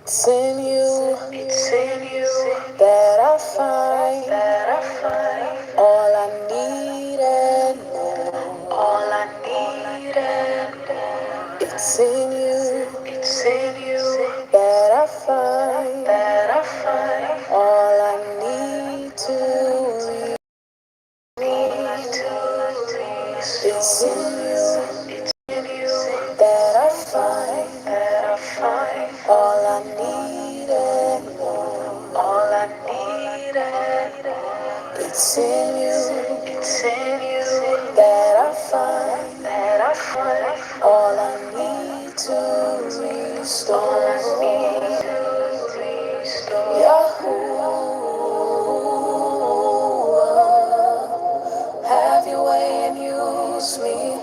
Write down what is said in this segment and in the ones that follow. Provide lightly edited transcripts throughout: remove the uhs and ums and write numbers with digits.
It's in you that I find all I need and more. It's in you that I find all I need to reach. It's in you that I find all I need and more. It's in you that I find all I need to restore. Yahuwah, have your way and use me.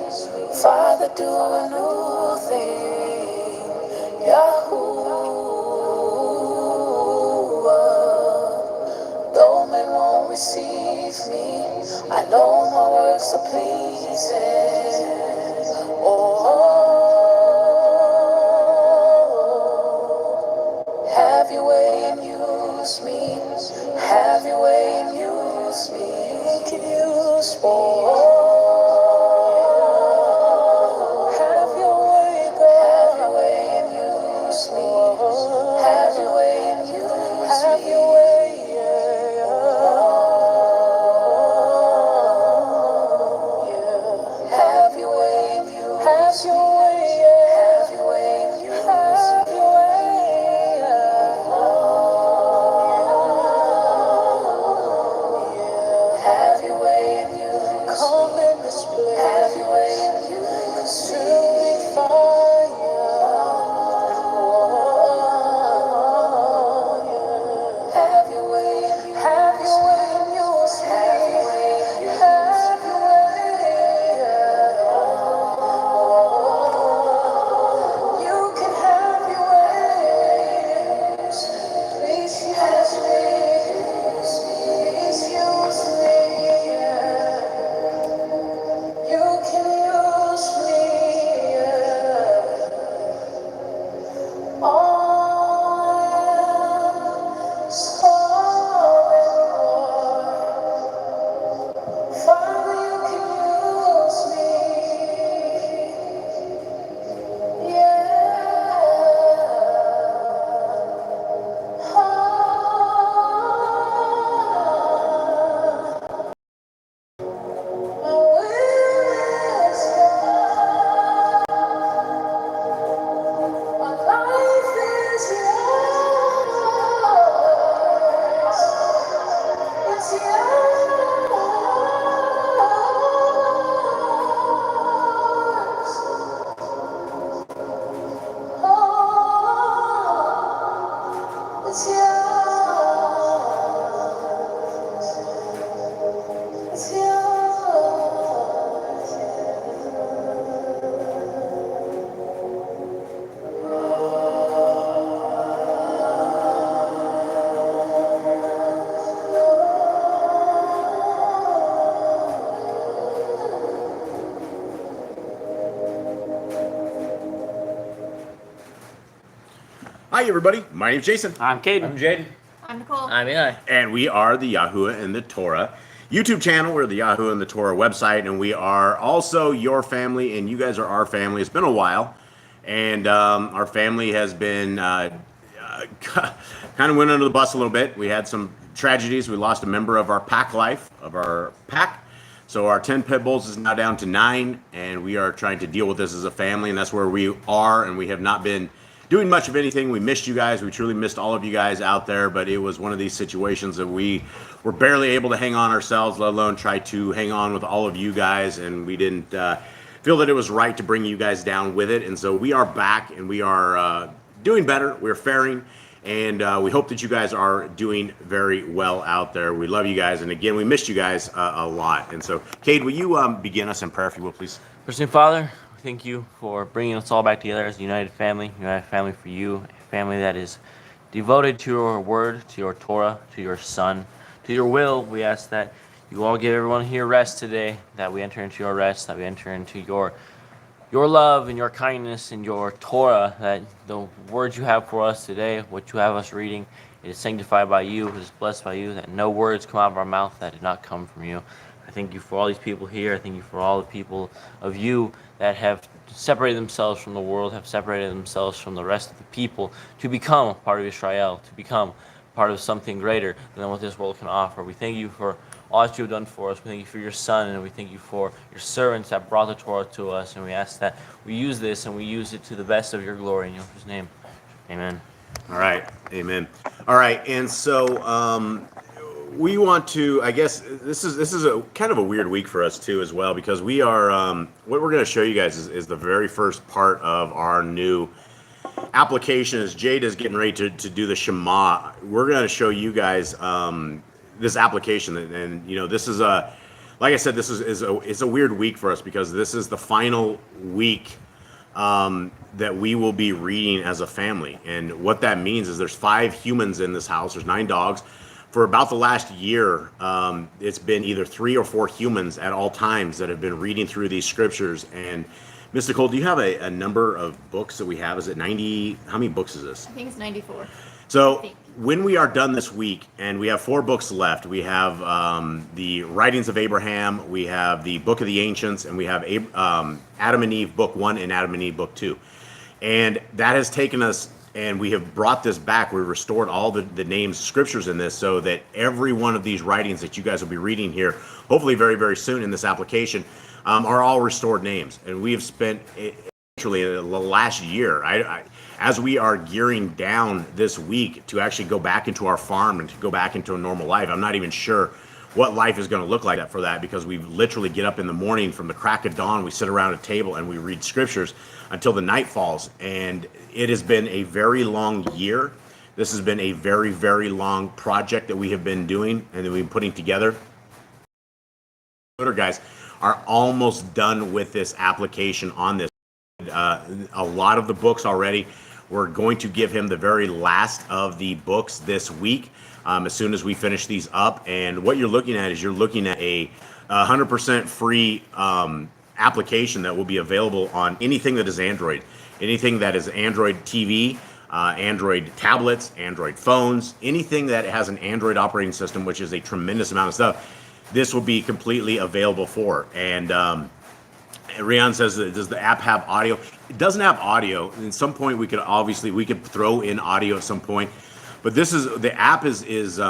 Father, do a new thing. Yahuwah, though men won't receive me, I know my works are pleasing. Oh, have your way and use me. Have your way and use me. Can use me. Oh, have your way, God. Have your way and use me. Have your way and use me. Have your way, yeah. Have your way and use me. Have your way, yeah. Have your way and use me. Have your way, yeah. Have your way and use me. Come in this place. Have your way and use me. Consuming fire. Have your way and use me. Have your way and use me. Have your way and use me. Have your way, yeah. You can have your way. Please use me. Please use me. Yeah. You can use me. Yeah. All Father, you can use me. Yeah. My will is God. My life is yours. It's yours. Oh, it's yours. It's yours. Hi, everybody. My name's Jason. I'm Caden. I'm Jaden. I'm Nicole. I'm Eli. And we are the YHWH and the Torah YouTube channel. We're the YHWH and the Torah website. And we are also your family, and you guys are our family. It's been a while. And our family has been kind of went under the bus a little bit. We had some tragedies. We lost a member of our pack life, of our pack. So our 10 pit bulls is now down to 9. And we are trying to deal with this as a family. And that's where we are. And we have not been doing much of anything. We missed you guys. We truly missed all of you guys out there, but it was one of these situations that we were barely able to hang on ourselves, let alone try to hang on with all of you guys, and we didn't feel that it was right to bring you guys down with it. And so we are back, and we are doing better. We're faring, and we hope that you guys are doing very well out there. We love you guys, and again, we missed you guys a lot. And so, Cade, will you begin us in prayer, if you will, please? First and Father, we thank you for bringing us all back together as a united family for you, a family that is devoted to your word, to your Torah, to your Son, to your will. We ask that you all give everyone here rest today, that we enter into your rest, that we enter into your your love and your kindness and your Torah, that the words you have for us today, what you have us reading, it is sanctified by you, it is blessed by you, that no words come out of our mouth that did not come from you. I thank you for all these people here. I thank you for all the people of you that have separated themselves from the world, have separated themselves from the rest of the people to become a part of Israel, to become part of something greater than what this world can offer. We thank you for all that you have done for us. We thank you for your Son, and we thank you for your servants that brought the Torah to us. And we ask that we use this and we use it to the best of your glory. In Yahweh's name, amen. All right, amen. All right, and so we want to. I guess this is a kind of a weird week for us too, as well, because we are. What we're going to show you guys is the very first part of our new application. As Jade is getting ready to do the Shema, we're going to show you guys this application, and you know, this is a, like I said, this is it's a weird week for us because this is the final week that we will be reading as a family. And what that means is there's 5 humans in this house. There's 9 dogs. For about the last year, it's been either 3 or 4 humans at all times that have been reading through these scriptures. And Mr. Cole, do you have a number of books that we have? Is it 90? How many books is this? I think it's 94. So when we are done this week, and we have 4 books left, we have the Writings of Abraham, we have the Book of the Ancients, and we have Adam and Eve Book 1 and Adam and Eve Book 2. And that has taken us, and we have brought this back. We've restored all the names, scriptures in this, so that every one of these writings that you guys will be reading here, hopefully very, very soon in this application, are all restored names. And we have spent literally the last year, as we are gearing down this week to actually go back into our farm and to go back into a normal life. I'm not even sure what life is going to look like for that, because we literally get up in the morning from the crack of dawn, we sit around a table and we read scriptures until the night falls. And it has been a very long year. This has been a very, very long project that we have been doing and that we've been putting together. Guys are almost done with this application on this. A lot of the books already. We're going to give him the very last of the books this week, as soon as we finish these up. And what you're looking at is you're looking at a 100% free application that will be available on anything that is Android, anything that is Android TV, Android tablets, Android phones, anything that has an Android operating system, which is a tremendous amount of stuff. This will be completely available for. And Rian says, does the app have audio? It doesn't have audio. At some point, we could throw in audio at some point. But the app is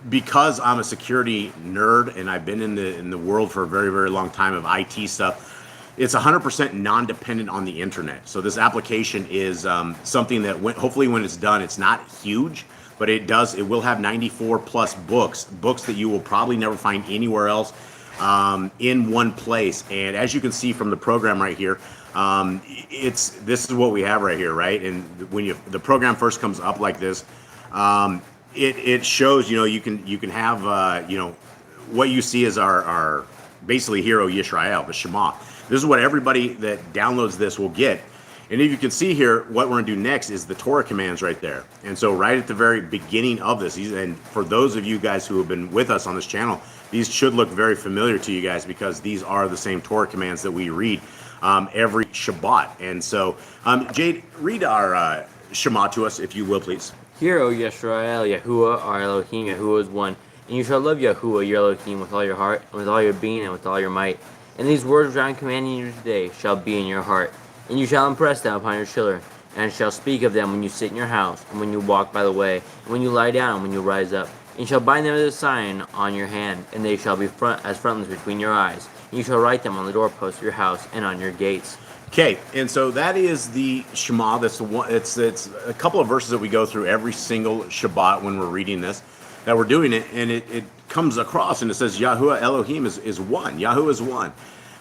because I'm a security nerd and I've been in the world for a very, very long time of IT stuff. It's 100% non-dependent on the internet. So this application is something that hopefully when it's done, it's not huge, but it will have 94 plus books that you will probably never find anywhere else. In one place. And as you can see from the program right here, this is what we have right here, right? And when the program first comes up like this, it shows, you can have, what you see is our basically hero Yisrael, the Shema. This is what everybody that downloads this will get. And if you can see here, what we're going to do next is the Torah commands right there. And so right at the very beginning of this, and for those of you guys who have been with us on this channel, these should look very familiar to you guys, because these are the same Torah commands that we read every Shabbat. And so, Jade, read our Shema to us, if you will, please. Hear, O Yisrael, Yahuwah, our Elohim, Yahuwah is one. And you shall love Yahuwah, your Elohim, with all your heart, and with all your being, and with all your might. And these words which I am commanding you today shall be in your heart. And you shall impress them upon your children, and shall speak of them when you sit in your house, and when you walk by the way, and when you lie down, and when you rise up. And you shall bind them as a sign on your hand, and they shall be as frontlets between your eyes. And you shall write them on the doorposts of your house and on your gates. Okay, and so that is the Shema. That's the one. It's a couple of verses that we go through every single Shabbat when we're reading this, that we're doing it, and it comes across and it says Yahuwah Elohim is one. Yahuwah is one.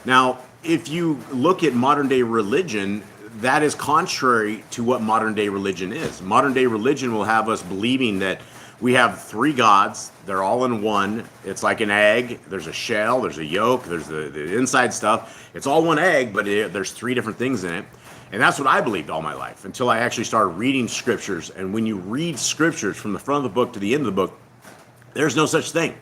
Now, if you look at modern day religion, that is contrary to what modern day religion is. Modern day religion will have us believing that we have 3 gods. They're all in one. It's like an egg. There's a shell. There's a yolk. There's the inside stuff. It's all one egg, but there's 3 different things in it. And that's what I believed all my life until I actually started reading scriptures. And when you read scriptures from the front of the book to the end of the book, there's no such thing.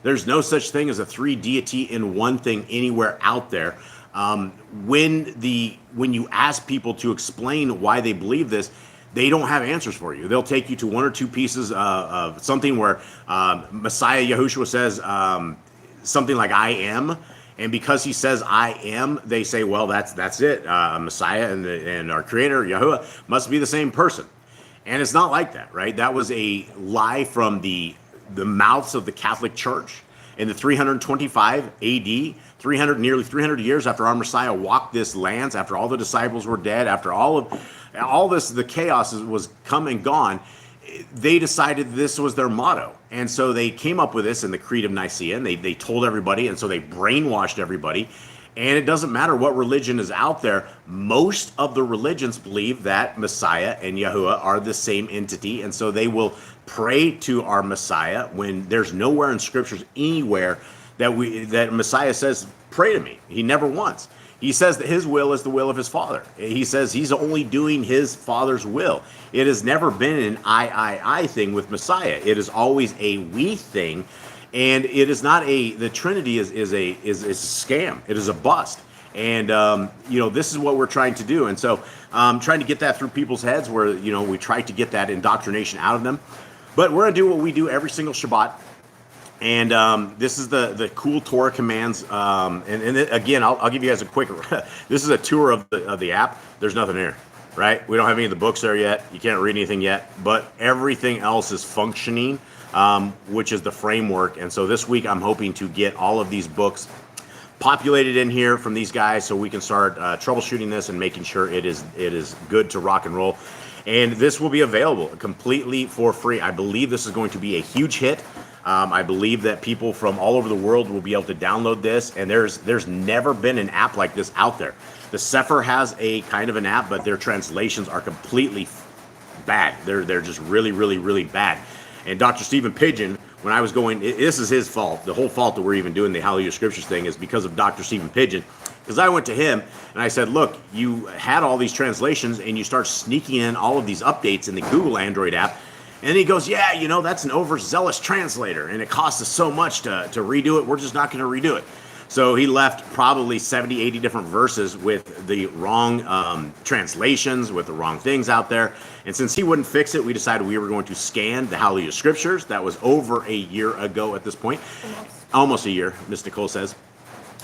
There's no such thing as a 3 deity in one thing anywhere out there. When you ask people to explain why they believe this, they don't have answers for you. They'll take you to one or two pieces of something where Messiah Yahushua says something like "I am," and because he says "I am," they say, "Well, that's it. Messiah and our Creator Yahuwah must be the same person." And it's not like that, right? That was a lie from the mouths of the Catholic Church in the 325 AD, nearly 300 years after our Messiah walked this lands, after all the disciples were dead, after all this, the chaos was come and gone. They decided this was their motto. And so they came up with this in the Creed of Nicaea, and they told everybody, and so they brainwashed everybody. And it doesn't matter what religion is out there. Most of the religions believe that Messiah and Yahuwah are the same entity. And so they will pray to our Messiah when there's nowhere in scriptures anywhere that Messiah says, pray to me. He never once. He says that his will is the will of his Father. He says he's only doing his Father's will. It has never been an I thing with Messiah. It is always a we thing. And it is not the Trinity is a scam. It is a bust. And, this is what we're trying to do. And so trying to get that through people's heads where, we try to get that indoctrination out of them. But we're going to do what we do every single Shabbat. And this is the cool Torah commands. Again, I'll give you guys a quick, this is a tour of the app. There's nothing there, right? We don't have any of the books there yet. You can't read anything yet. But everything else is functioning. Which is the framework. And so this week I'm hoping to get all of these books populated in here from these guys so we can start troubleshooting this and making sure it is good to rock and roll. And this will be available completely for free. I believe this is going to be a huge hit. I believe that people from all over the world will be able to download this, and there's never been an app like this out there. The Sefer has a kind of an app, but their translations are completely bad. They're just really, really, really bad. And Dr. Stephen Pidgeon, when I was going, this is his fault. The whole fault that we're even doing the Hallelujah Scriptures thing is because of Dr. Stephen Pidgeon. Because I went to him and I said, look, you had all these translations and you start sneaking in all of these updates in the Google Android app. And he goes, yeah, that's an overzealous translator and it costs us so much to redo it. We're just not going to redo it. So he left probably 70, 80 different verses with the wrong translations, with the wrong things out there. And since he wouldn't fix it, we decided we were going to scan the Hallelujah Scriptures. That was over a year ago at this point. Almost a year, Ms. Nicole says.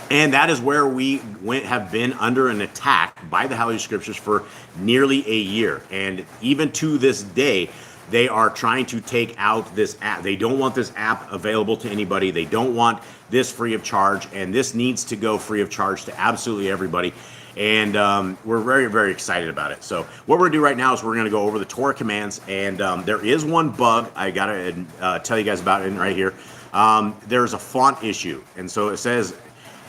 And that is where we have been under an attack by the Hallelujah Scriptures for nearly a year. And even to this day, they are trying to take out this app. They don't want this app available to anybody. They don't want this free of charge, and this needs to go free of charge to absolutely everybody. And we're very, very excited about it. So what we're going to do right now is we're going to go over the Torah commands, and there is one bug I got to tell you guys about it right here. There's a font issue, and so it says,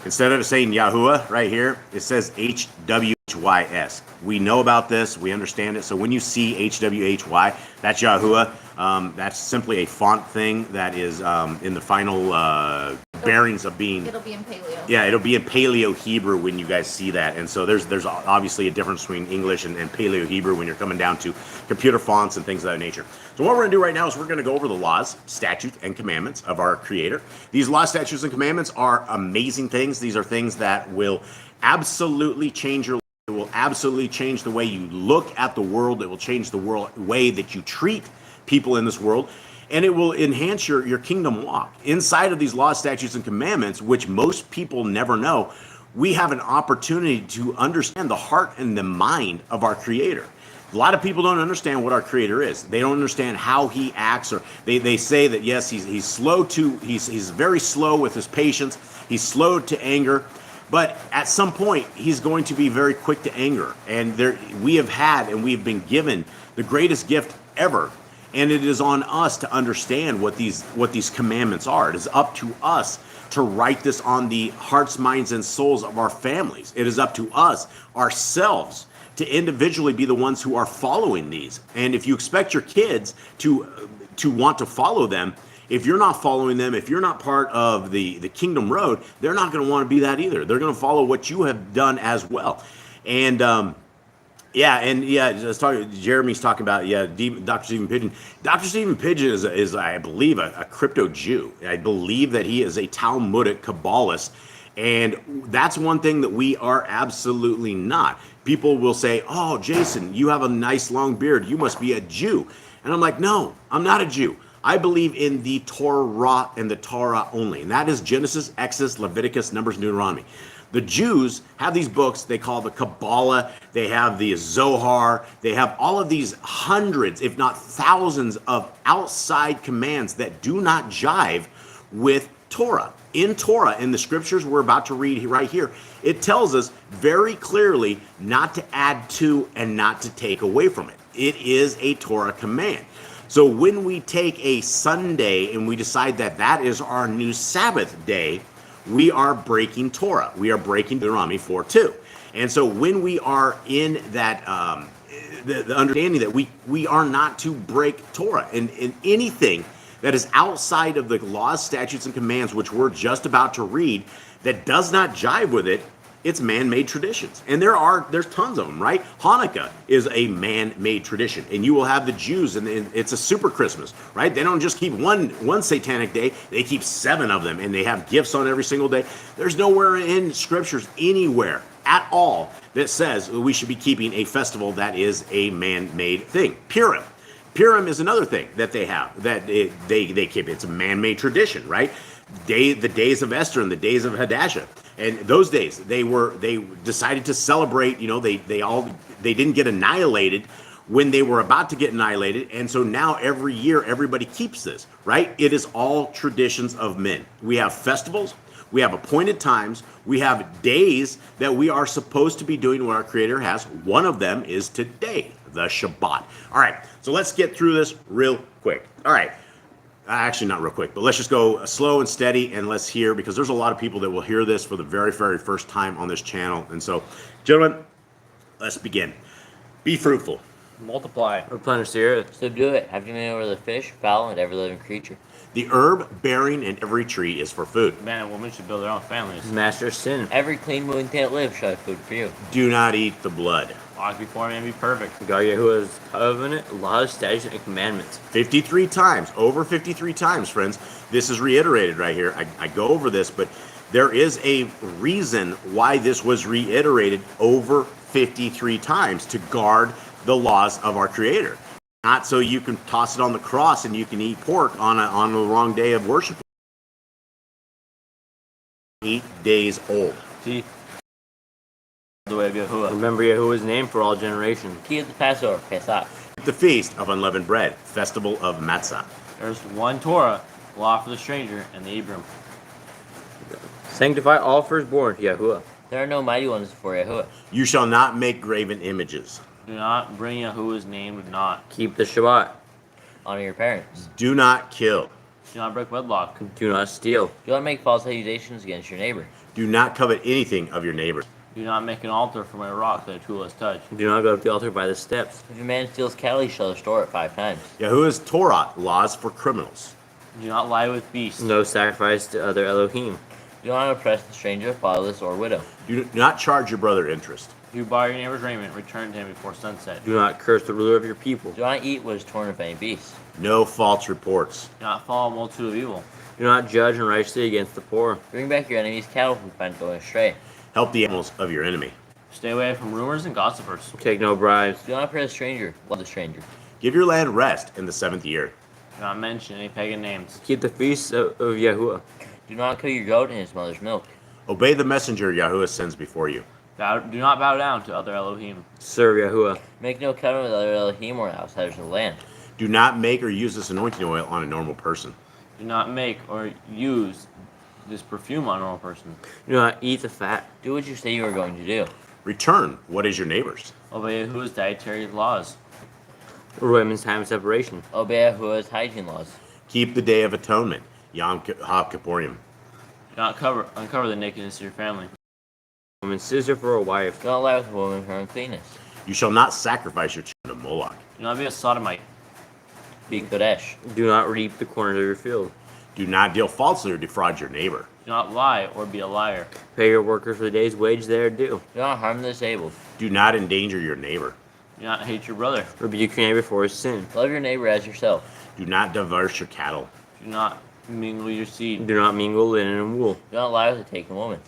instead of saying Yahuwah right here, it says HWHYS. We know about this. We understand it. So when you see HWHY, that's Yahuwah. That's simply a font thing that is in the final bearings of being. It'll be in Paleo. Yeah, it'll be in Paleo Hebrew when you guys see that. And so there's obviously a difference between English and Paleo Hebrew when you're coming down to computer fonts and things of that nature. So what we're going to do right now is we're going to go over the laws, statutes, and commandments of our Creator. These laws, statutes, and commandments are amazing things. These are things that will absolutely change your life. It will absolutely change the way you look at the world. It will change the way that you treat people in this world. And it will enhance your kingdom walk. Inside of these laws, statutes, and commandments, which most people never know, we have an opportunity to understand the heart and the mind of our Creator. A lot of people don't understand what our Creator is. They don't understand how He acts, or they say that, yes, he's very slow with His patience. He's slow to anger. But at some point, He's going to be very quick to anger. And we have been given the greatest gift ever. And it is on us to understand what these commandments are. It is up to us to write this on the hearts, minds, and souls of our families. It is up to us, ourselves, to individually be the ones who are following these. And if you expect your kids to want to follow them, if you're not following them, if you're not part of the kingdom road, they're not going to want to be that either. They're going to follow what you have done as well. And Jeremy's talking about, Dr. Stephen Pidgeon. Dr. Stephen Pidgeon is I believe, a crypto Jew. I believe that he is a Talmudic Kabbalist. And that's one thing that we are absolutely not. People will say, oh, Jason, you have a nice long beard. You must be a Jew. And I'm like, no, I'm not a Jew. I believe in the Torah and the Torah only. And that is Genesis, Exodus, Leviticus, Numbers, Deuteronomy. The Jews have these books they call the Kabbalah, they have the Zohar, they have all of these hundreds, if not thousands, of outside commands that do not jive with Torah. In Torah, in the scriptures we're about to read right here, it tells us very clearly not to add to and not to take away from it. It is a Torah command. So when we take a Sunday and we decide that that is our new Sabbath day, we are breaking Torah. We are breaking Deuteronomy 4:2. And so when we are in that the understanding that we are not to break Torah and anything that is outside of the laws, statutes, and commands, which we're just about to read, that does not jive with it, it's man-made traditions. And there's tons of them, right? Hanukkah is a man-made tradition. And you will have the Jews, and it's a super Christmas, right? They don't just keep one satanic day, they keep 7 of them, and they have gifts on every single day. There's nowhere in scriptures anywhere at all that says we should be keeping a festival that is a man-made thing. Purim. Purim is another thing that they have, that they keep. It's a man-made tradition, right? The days of Esther and the days of Hadassah. And those days, they decided to celebrate, they didn't get annihilated when they were about to get annihilated. And so now every year, everybody keeps this, right? It is all traditions of men. We have festivals. We have appointed times. We have days that we are supposed to be doing what our Creator has. One of them is today, the Shabbat. All right, so let's get through this real quick. All right. Actually, not real quick, but let's just go slow and steady and let's hear, because there's a lot of people that will hear this for the very, very first time on this channel. And so, gentlemen, let's begin. Be fruitful. Multiply. Replenish the earth. Subdue it, have dominion over the fish, fowl, and every living creature. The herb bearing in every tree is for food. Man and woman should build their own families. Master sin. Every clean moving thing that lives shall have food for you. Do not eat the blood. Walk before me and be perfect. God Yahuwah's covenant, laws, statutes, and commandments. 53 times, over 53 times, friends. This is reiterated right here. I go over this, but there is a reason why this was reiterated over 53 times, to guard the laws of our Creator. Not so you can toss it on the cross and you can eat pork on the wrong day of worship. 8 days old. See? The way of Yahuwah. Remember Yahuwah's name for all generations. Keep the Passover, Pesach. The feast of unleavened bread, festival of matzah. There's one Torah, law for the stranger and the Abram. Sanctify all firstborn to Yahuwah. There are no mighty ones before Yahuwah. You shall not make graven images. Do not bring Yahuwah's name with naught. Keep the Shabbat. Honor your parents. Do not kill. Do not break wedlock. Do not steal. Do not make false accusations against your neighbor. Do not covet anything of your neighbor. Do not make an altar from a rock that a tool has touched. Do not go to the altar by the steps. If a man steals cattle, he shall restore it 5 times. Yahuwah's Torah, laws for criminals. Do not lie with beasts. No sacrifice to other Elohim. Do not oppress the stranger, fatherless, or widow. Do not charge your brother interest. If you borrow your neighbor's raiment, return to him before sunset. Do not curse the ruler of your people. Do not eat what is torn of any beast. No false reports. Do not follow a multitude of evil. Do not judge unrighteously against the poor. Bring back your enemy's cattle from find going astray. Help the animals of your enemy. Stay away from rumors and gossipers. Take no bribes. Do not oppress a stranger, love the stranger. Give your land rest in the 7th year. Do not mention any pagan names. Keep the feasts of Yahuwah. Do not kill your goat in his mother's milk. Obey the messenger Yahuwah sends before you. Do not bow down to other Elohim. Serve Yahuwah. Make no covenant with other Elohim or outsiders of the land. Do not make or use this anointing oil on a normal person. Do not make or use this perfume on a normal person. Do not eat the fat. Do what you say you are going to do. Return what is your neighbor's. Obey Yahuwah's dietary laws. Women's time of separation. Obey Yahuwah's hygiene laws. Keep the day of atonement, Yom Kippurim. Do not uncover the nakedness of your family. Woman's sister for a wife. Do not lie with a woman for uncleanness. You shall not sacrifice your children to Moloch. Do not be a sodomite. Be Kodesh. Do not reap the corners of your field. Do not deal falsely or defraud your neighbor. Do not lie or be a liar. Pay your workers for the day's wage they are due. Do not harm the disabled. Do not endanger your neighbor. Do not hate your brother. Rebuke your neighbor for his sin. Love your neighbor as yourself. Do not diverse your cattle. Do not mingle your seed. Do not mingle linen and wool. Do not lie with a taken woman.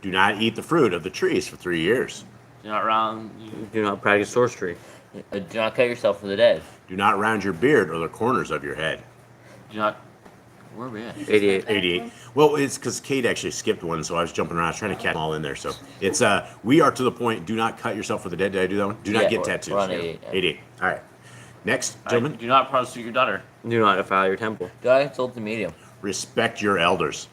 Do not eat the fruit of the trees for 3 years. Do not round. Do not practice sorcery. Do not cut yourself for the dead. Do not round your beard or the corners of your head. Do not. Where are we at? 88. 88. Well, it's because Kate actually skipped one, so I was jumping around. I was trying to catch them all in there. So it's we are to the point. Do not cut yourself for the dead. Did I do that one? Do not Yeah, get we're tattoos. on 88, yeah. 88. All right. Next, All right, gentlemen. do not prostitute your daughter. Do not defile your temple. Do not insult the medium. Respect your elders.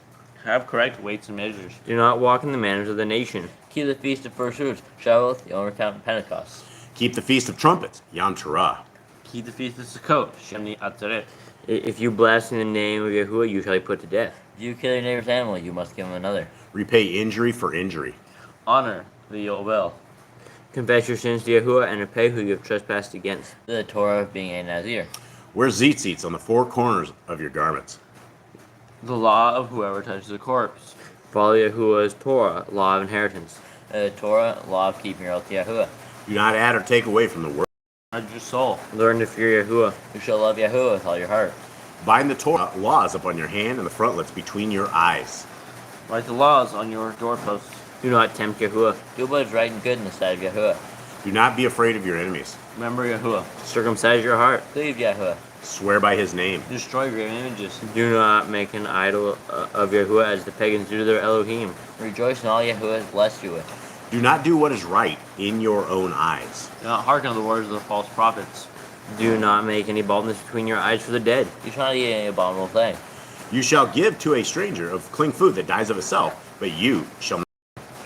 Have correct weights and measures. Do not walk in the manners of the nation. Keep the feast of first fruits, Sabbath, Yom Kippur, and Pentecost. Keep the feast of trumpets, Yom Torah. Keep the feast of Sukkot, Shemini Atzeret. If you blaspheme the name of Yahuwah, you shall be put to death. If you kill your neighbor's animal, you must give him another. Repay injury for injury. Honor the Yobel. Confess your sins to Yahuwah and repay who you have trespassed against. The Torah of being a Nazir. Wear tzitzits on the four corners of your garments. The law of whoever touches a corpse. Follow Yahuwah's Torah, law of inheritance. The Torah, law of keeping your oath to Yahuwah. Do not add or take away from the word. Guard your soul. Learn to fear Yahuwah. You shall love Yahuwah with all your heart. Bind the Torah laws upon your hand and the frontlets between your eyes. Write the laws on your doorposts. Do not tempt Yahuwah. Do what is right and good in the sight of Yahuwah. Do not be afraid of your enemies. Remember Yahuwah. Circumcise your heart. Cleave Yahuwah. Swear by his name. Destroy graven images. Do not make an idol of Yahuwah as the pagans do to their Elohim. Rejoice in all Yahuwah has blessed you with. Do not do what is right in your own eyes. Do not hearken to the words of the false prophets. Do not make any baldness between your eyes for the dead. You shall not eat any abominable thing. You shall give to a stranger of clean food that dies of itself, but you shall not.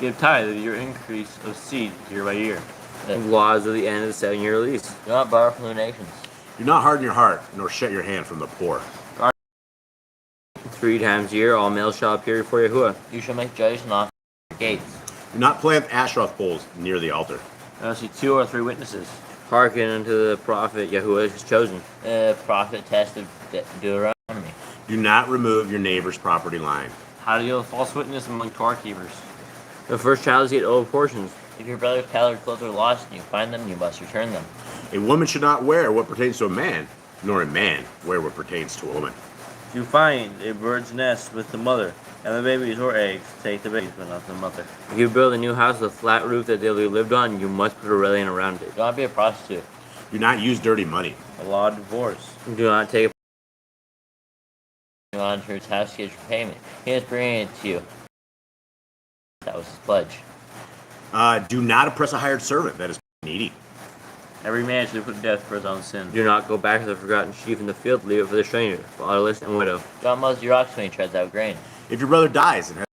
Give tithe of your increase of seed year by year. Laws of the end of the 7-year lease. Do not borrow from the nations. Do not harden your heart, nor shut your hand from the poor. 3 times a year, all males shall appear before Yahuwah. You shall make judges and officers at your gates. Do not plant Asheroth poles near the altar. I see 2 or 3 witnesses. Hearken unto the prophet Yahuwah has chosen. The prophet test of Deuteronomy. Do not remove your neighbor's property line. How to deal with false witness among Torah keepers. The first child is to get all portions. If your brother's colored clothes are lost and you find them, you must return them. A woman should not wear what pertains to a man, nor a man wear what pertains to a woman. If you find a bird's nest with the mother, and the babies or eggs, take the babies, but not the mother. If you build a new house with a flat roof that they'll be lived on, you must put a railing around it. Do not be a prostitute. Do not use dirty money. The law of divorce. Do not take You on to his house, he has your payment. He is bringing it to you. That was his pledge. Do not oppress a hired servant that is needy. Every man should be put to death for his own sin. Do not go back to the forgotten sheep in the field, leave it for the stranger, fatherless and widow. Do not muzzle your ox when he treads out grain. If your brother dies and has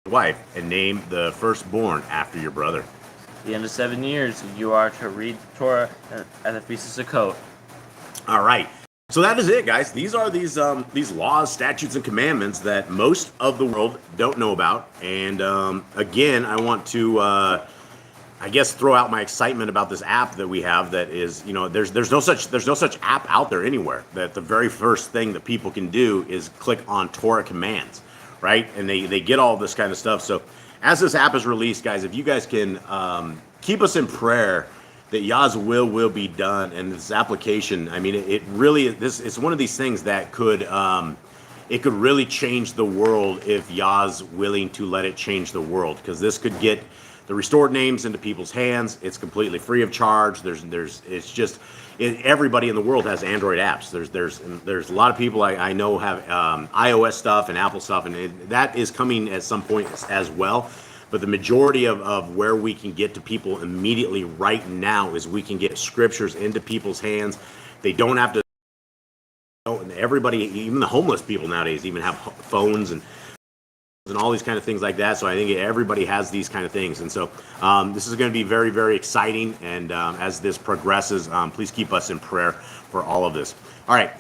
a wife, and name the firstborn after your brother. At the end of 7 years, you are to read the Torah at the Feast of Sukkot. All right. So that is it, guys. These are these laws, statutes, and commandments that most of the world don't know about. And again, I want to, I guess, throw out my excitement about this app that we have. That is, there's no such app out there anywhere. That the very first thing that people can do is click on Torah commands, right? And they get all this kind of stuff. So as this app is released, guys, if you guys can keep us in prayer that Yah's will be done, and this application, I mean, it really, it's one of these things that could, it could really change the world if Yah's willing to let it change the world, because this could get the restored names into people's hands. It's completely free of charge. It's just, everybody in the world has Android apps. There's a lot of people I know have iOS stuff and Apple stuff, and that is coming at some point as well. But the majority of where we can get to people immediately right now is we can get scriptures into people's hands. They don't have to. Everybody, even the homeless people nowadays, even have phones and all these kind of things like that. So I think everybody has these kind of things. And so this is going to be very, very exciting. And as this progresses, please keep us in prayer for all of this. All right.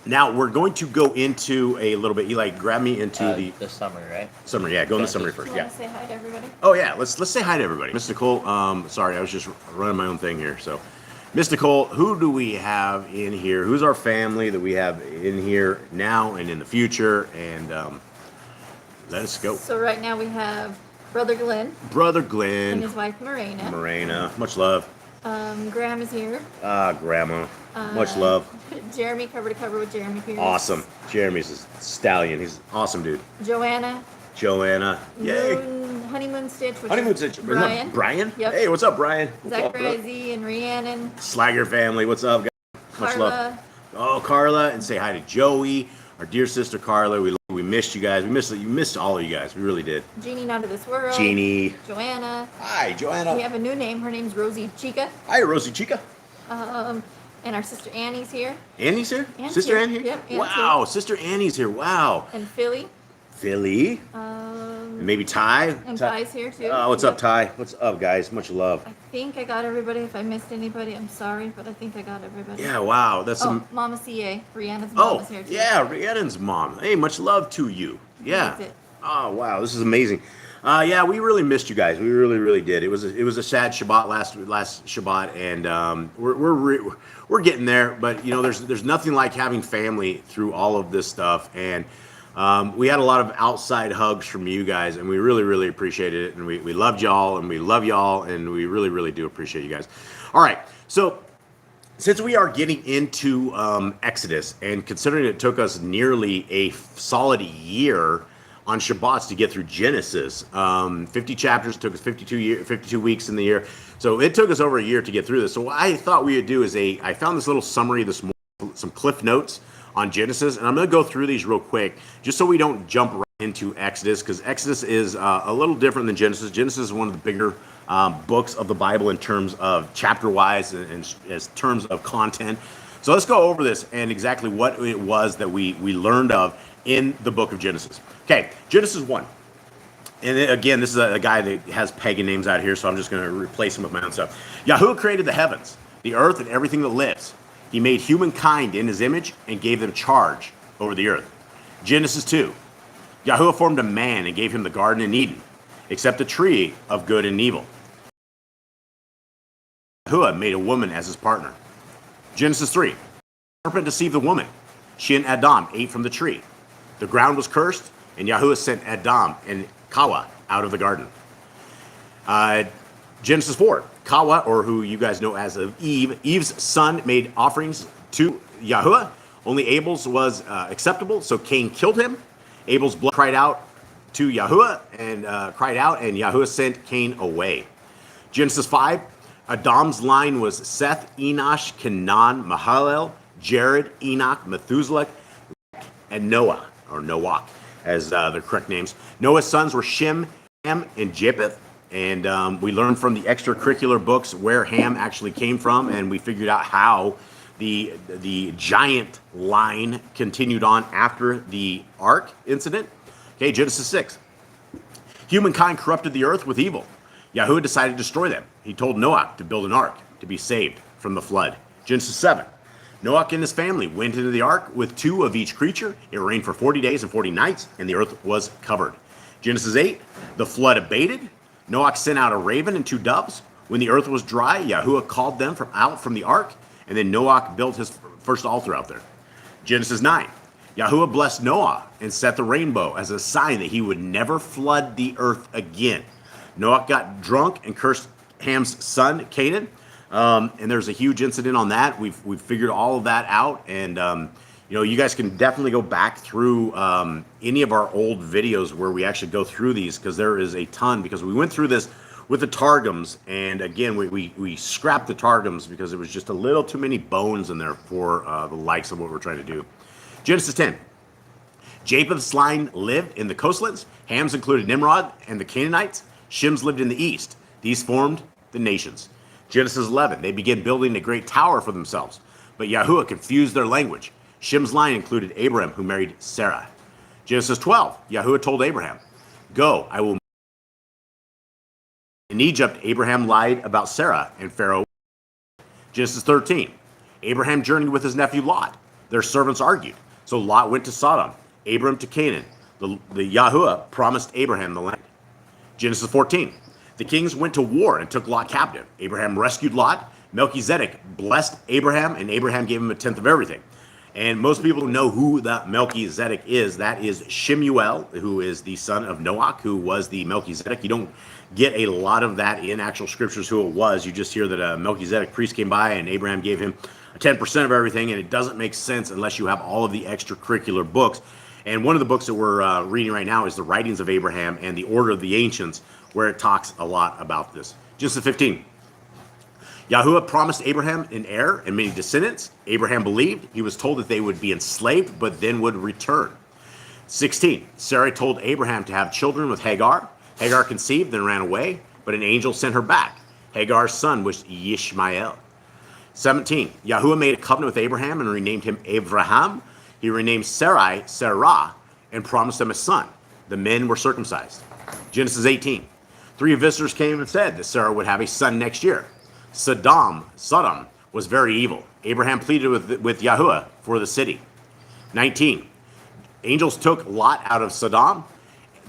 Now we're going to go into a little bit. Eli, grab me into the summary, right? Summary. Yeah, go in the summary first. You Yeah. want to say hi to everybody? Oh yeah, let's say hi to everybody. Miss Nicole, sorry, I was just running my own thing here. So, Miss Nicole, who do we have in here? Who's our family that we have in here now and in the future? And let us go. So right now we have Brother Glenn Brother and Glenn, his wife Morena. Morena, much love. Graham is here. Grandma, much love. Jeremy, cover to cover with Jeremy Pierce. Awesome. Jeremy's a stallion. He's an awesome dude. Joanna, Joanna. Yay. Honeymoon Stitch, which Honeymoon is Stitch. Brian. Brian? Yep. Hey, what's up, Brian? What's up, bro? Zachary Z and Rhiannon. Slagger family, what's up, guys? Much love. Carla. Oh, Carla, and say hi to Joey, our dear sister Carla. We missed you guys. We missed all of you guys. We really did. Jeannie, Not of This World. Jeannie. Joanna. Hi, Joanna. We have a new name. Her name's Rosie Chica. Hi, Rosie Chica. And our sister Annie's here. Annie's here? Anne's Sister here. Annie here? Yep, Anne's wow, Sister Annie's here. Wow. And Philly. Philly. And maybe Ty. And Ty's here too. What's up, Ty? What's up, guys? Much love. I think I got everybody. If I missed anybody, I'm sorry, but I think I got everybody. Yeah, wow. That's some. Mama CA. Rihanna's mom is here too. Yeah, Rhiannon's mom. Hey, much love to you. Yeah. That's it. Oh, wow. This is amazing. Yeah, we really missed you guys. We really, really did. It was a sad Shabbat last Shabbat, and we're getting there. But you know, there's nothing like having family through all of this stuff, and we had a lot of outside hugs from you guys, and we really, really appreciated it. And we loved y'all, and we love y'all, and we really, really do appreciate you guys. All right, so since we are getting into Exodus, and considering it took us nearly a solid year on Shabbats to get through Genesis, 50 chapters, took us 52 weeks in the year. So it took us over a year to get through this. So what I thought we would do is I found this little summary this morning, some cliff notes on Genesis, and I'm going to go through these real quick, just so we don't jump right into Exodus, because Exodus is a little different than Genesis. Genesis is one of the bigger books of the Bible in terms of chapter-wise and as terms of content. So let's go over this and exactly what it was that we learned of in the book of Genesis. Okay, Genesis 1. And again, this is a guy that has pagan names out here, so I'm just going to replace him with my own stuff. Yahuwah created the heavens, the earth, and everything that lives. He made humankind in his image and gave them charge over the earth. Genesis 2. Yahuwah formed a man and gave him the garden in Eden, except the tree of good and evil. Yahuwah made a woman as his partner. Genesis 3. The serpent deceived the woman. She and Adam ate from the tree. The ground was cursed, and Yahuwah sent Adam and Kawa out of the garden. Genesis 4. Kawa, or who you guys know as Eve, Eve's son made offerings to Yahuwah. Only Abel's was acceptable, so Cain killed him. Abel's blood cried out to Yahuwah, and Yahuwah sent Cain away. Genesis 5. Adam's line was Seth, Enosh, Canaan, Mahalalel, Jared, Enoch, Methuselah, and Noah, or Noach, as their correct names. Noah's sons were Shem, Ham, and Japheth. And we learned from the extracurricular books where Ham actually came from, and we figured out how the giant line continued on after the ark incident. Okay, Genesis 6. Humankind corrupted the earth with evil. Yahuwah decided to destroy them. He told Noach to build an ark to be saved from the flood. Genesis 7. Noach and his family went into the ark with 2 of each creature. It rained for 40 days and 40 nights, and the earth was covered. Genesis 8. The flood abated. Noach sent out a raven and 2 doves. When the earth was dry, Yahuwah called them out from the ark, and then Noach built his first altar out there. Genesis 9. Yahuwah blessed Noah and set the rainbow as a sign that he would never flood the earth again. Noach got drunk and cursed Ham's son, Canaan. And there's a huge incident on that. We've figured all of that out. And, you guys can definitely go back through any of our old videos where we actually go through these, because there is a ton, because we went through this with the Targums. And again, we scrapped the Targums because there was just a little too many bones in there for the likes of what we're trying to do. Genesis 10. Japheth's line lived in the coastlands. Ham's included Nimrod and the Canaanites. Shem's lived in the east. These formed the nations. Genesis 11. They began building a great tower for themselves, but Yahuwah confused their language. Shem's line included Abraham, who married Sarah. Genesis 12. Yahuwah told Abraham, "Go, I will." In Egypt, Abraham lied about Sarah, and Pharaoh. Genesis 13. Abraham journeyed with his nephew Lot. Their servants argued, so Lot went to Sodom, Abram to Canaan. The Yahuwah promised Abraham the land. Genesis 14. The kings went to war and took Lot captive. Abraham rescued Lot. Melchizedek blessed Abraham, and Abraham gave him 1/10 of everything. And most people know who that Melchizedek is. That is Shemuel, who is the son of Noach, who was the Melchizedek. You don't get a lot of that in actual scriptures who it was. You just hear that a Melchizedek priest came by and Abraham gave him 10% of everything, and it doesn't make sense unless you have all of the extracurricular books. And one of the books that we're reading right now is the Writings of Abraham and the Order of the Ancients, where it talks a lot about this. Genesis 15. YHWH promised Abraham an heir and many descendants. Abraham believed. He was told that they would be enslaved, but then would return. 16. Sarah told Abraham to have children with Hagar. Hagar conceived, then ran away, but an angel sent her back. Hagar's son was Ishmael. 17. YHWH made a covenant with Abraham and renamed him Abraham. He renamed Sarai Sarah and promised them a son. The men were circumcised. Genesis 18. 3 visitors came and said that Sarah would have a son next year. Sodom was very evil. Abraham pleaded with YHWH for the city. 19. Angels took Lot out of Sodom.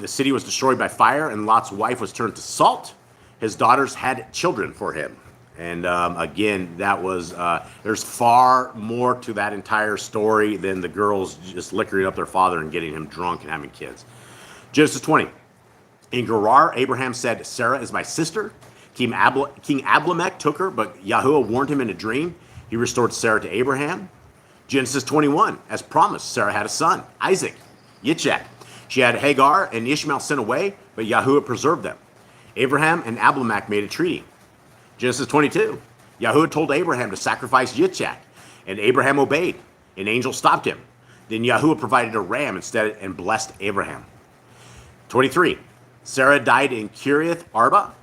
The city was destroyed by fire, and Lot's wife was turned to salt. His daughters had children for him. And again, that was, there's far more to that entire story than the girls just liquoring up their father and getting him drunk and having kids. Genesis 20. In Gerar, Abraham said, Sarah is my sister. King Abimelech took her, but YHWH warned him in a dream. He restored Sarah to Abraham. Genesis 21, as promised, Sarah had a son, Isaac, Yitzchak. She had Hagar and Ishmael sent away, but YHWH preserved them. Abraham and Abimelech made a treaty. Genesis 22, YHWH told Abraham to sacrifice Yitzchak, and Abraham obeyed. An angel stopped him. Then YHWH provided a ram instead and blessed Abraham. 23, Sarah died in Kiriath Arba.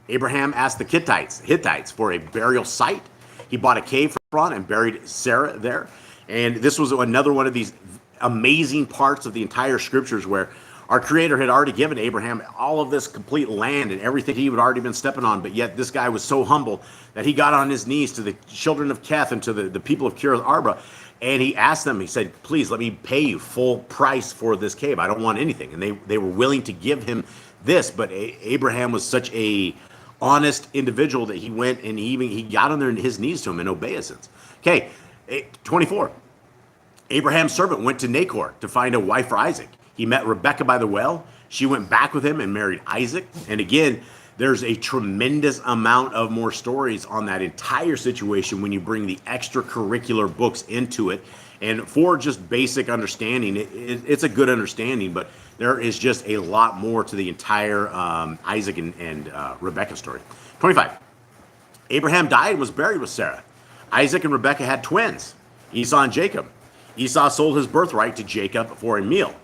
Abraham asked the Hittites for a burial site. He bought a cave from and buried Sarah there. And this was another one of these amazing parts of the entire scriptures where our Creator had already given Abraham all of this complete land and everything he had already been stepping on, but yet this guy was so humble that he got on his knees to the children of Keth and to the people of Kiriath Arba, and he asked them, he said, please let me pay you full price for this cave. I don't want anything. And they were willing to give him this, but Abraham was such a honest individual that he went and he got on his knees to him in obeisance. Okay, 24. Abraham's servant went to Nahor to find a wife for Isaac. He met Rebekah by the well. She went back with him and married Isaac. And again, there's a tremendous amount of more stories on that entire situation when you bring the extracurricular books into it. And for just basic understanding, it's a good understanding, but there is just a lot more to the entire Isaac and Rebekah story. 25. Abraham died and was buried with Sarah. Isaac and Rebekah had twins, Esau and Jacob. Esau sold his birthright to Jacob for a meal.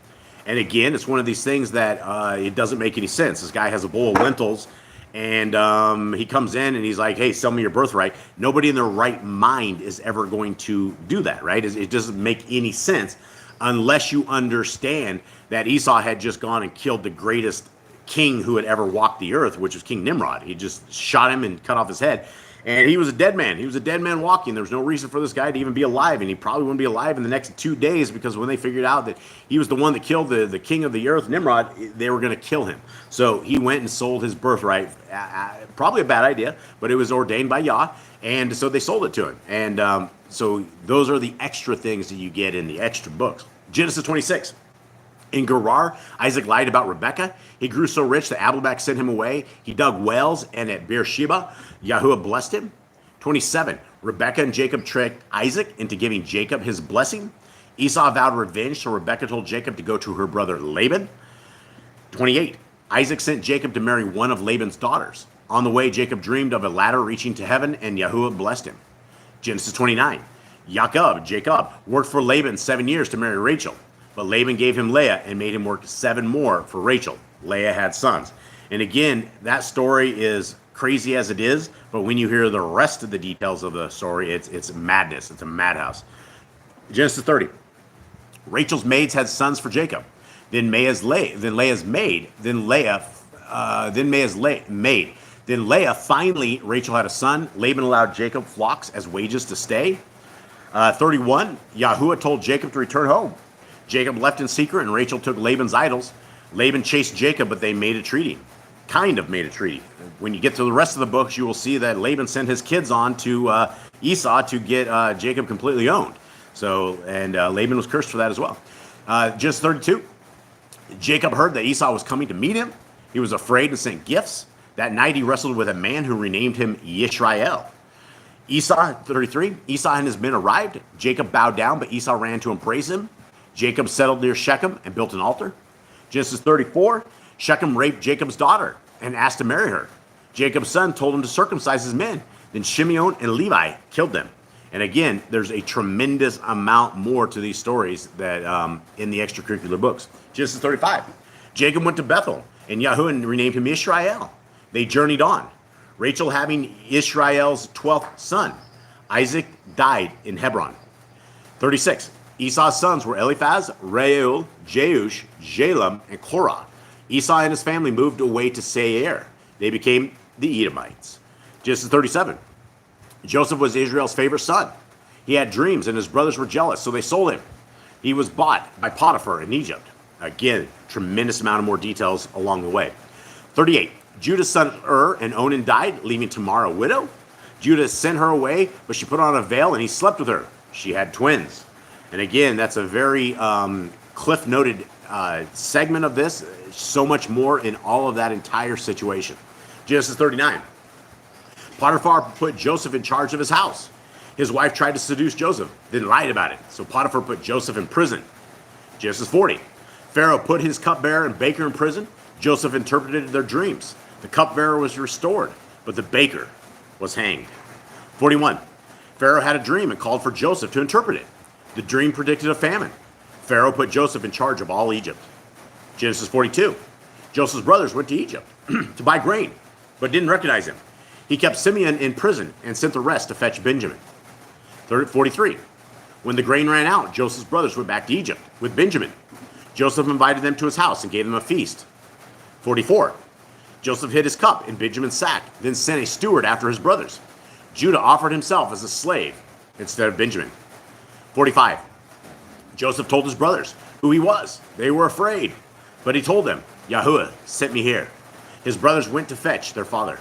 And again, it's one of these things that it doesn't make any sense. This guy has a bowl of lentils, and he comes in and he's like, hey, sell me your birthright. Nobody in their right mind is ever going to do that, right? It doesn't make any sense unless you understand that Esau had just gone and killed the greatest king who had ever walked the earth, which was King Nimrod. He just shot him and cut off his head. And he was a dead man. He was a dead man walking. There was no reason for this guy to even be alive. And he probably wouldn't be alive in the next 2 days, because when they figured out that he was the one that killed the king of the earth, Nimrod, they were going to kill him. So he went and sold his birthright. Probably a bad idea, but it was ordained by Yah. And so they sold it to him. And so those are the extra things that you get in the extra books. Genesis 26. In Gerar, Isaac lied about Rebekah. He grew so rich that Abimelech sent him away. He dug wells, and at Beersheba, YHWH blessed him. 27. Rebekah and Jacob tricked Isaac into giving Jacob his blessing. Esau vowed revenge, so Rebekah told Jacob to go to her brother Laban. 28. Isaac sent Jacob to marry one of Laban's daughters. On the way, Jacob dreamed of a ladder reaching to heaven, and YHWH blessed him. Genesis 29. Jacob worked for Laban 7 years to marry Rachel. But Laban gave him Leah and made him work 7 more for Rachel. Leah had sons. And again, that story is crazy as it is, but when you hear the rest of the details of the story, it's madness. It's a madhouse. Genesis 30. Rachel's maids had sons for Jacob. Then Leah's maid. Then Leah finally, Rachel had a son. Laban allowed Jacob flocks as wages to stay. 31. YHWH told Jacob to return home. Jacob left in secret, and Rachel took Laban's idols. Laban chased Jacob, but they made a treaty. Kind of made a treaty. When you get to the rest of the books, you will see that Laban sent his kids on to Esau to get Jacob completely owned. So, and Laban was cursed for that as well. Genesis 32. Jacob heard that Esau was coming to meet him. He was afraid and sent gifts. That night he wrestled with a man who renamed him Yisrael. Esau, 33. Esau and his men arrived. Jacob bowed down, but Esau ran to embrace him. Jacob settled near Shechem and built an altar. Genesis 34, Shechem raped Jacob's daughter and asked to marry her. Jacob's son told him to circumcise his men. Then Shimeon and Levi killed them. And again, there's a tremendous amount more to these stories that in the extracurricular books. Genesis 35, Jacob went to Bethel, and Yahuwah renamed him Israel. They journeyed on. Rachel having Israel's 12th son. Isaac died in Hebron. 36, Esau's sons were Eliphaz, Reuel, Jeush, Jalem, and Korah. Esau and his family moved away to Seir. They became the Edomites. Genesis 37, Joseph was Israel's favorite son. He had dreams, and his brothers were jealous, so they sold him. He was bought by Potiphar in Egypt. Again, tremendous amount of more details along the way. 38, Judah's son and Onan died, leaving Tamar a widow. Judah sent her away, but she put on a veil, and he slept with her. She had twins. And again, that's a very cliff-noted segment of this. So much more in all of that entire situation. Genesis 39. Potiphar put Joseph in charge of his house. His wife tried to seduce Joseph, then lied about it. So Potiphar put Joseph in prison. Genesis 40. Pharaoh put his cupbearer and baker in prison. Joseph interpreted their dreams. The cupbearer was restored, but the baker was hanged. 41. Pharaoh had a dream and called for Joseph to interpret it. The dream predicted a famine. Pharaoh put Joseph in charge of all Egypt. Genesis 42. Joseph's brothers went to Egypt to buy grain, but didn't recognize him. He kept Simeon in prison and sent the rest to fetch Benjamin. 43. When the grain ran out, Joseph's brothers went back to Egypt with Benjamin. Joseph invited them to his house and gave them a feast. 44. Joseph hid his cup in Benjamin's sack, then sent a steward after his brothers. Judah offered himself as a slave instead of Benjamin. 45. Joseph told his brothers who he was. They were afraid, but he told them, Yahuwah sent me here. His brothers went to fetch their father.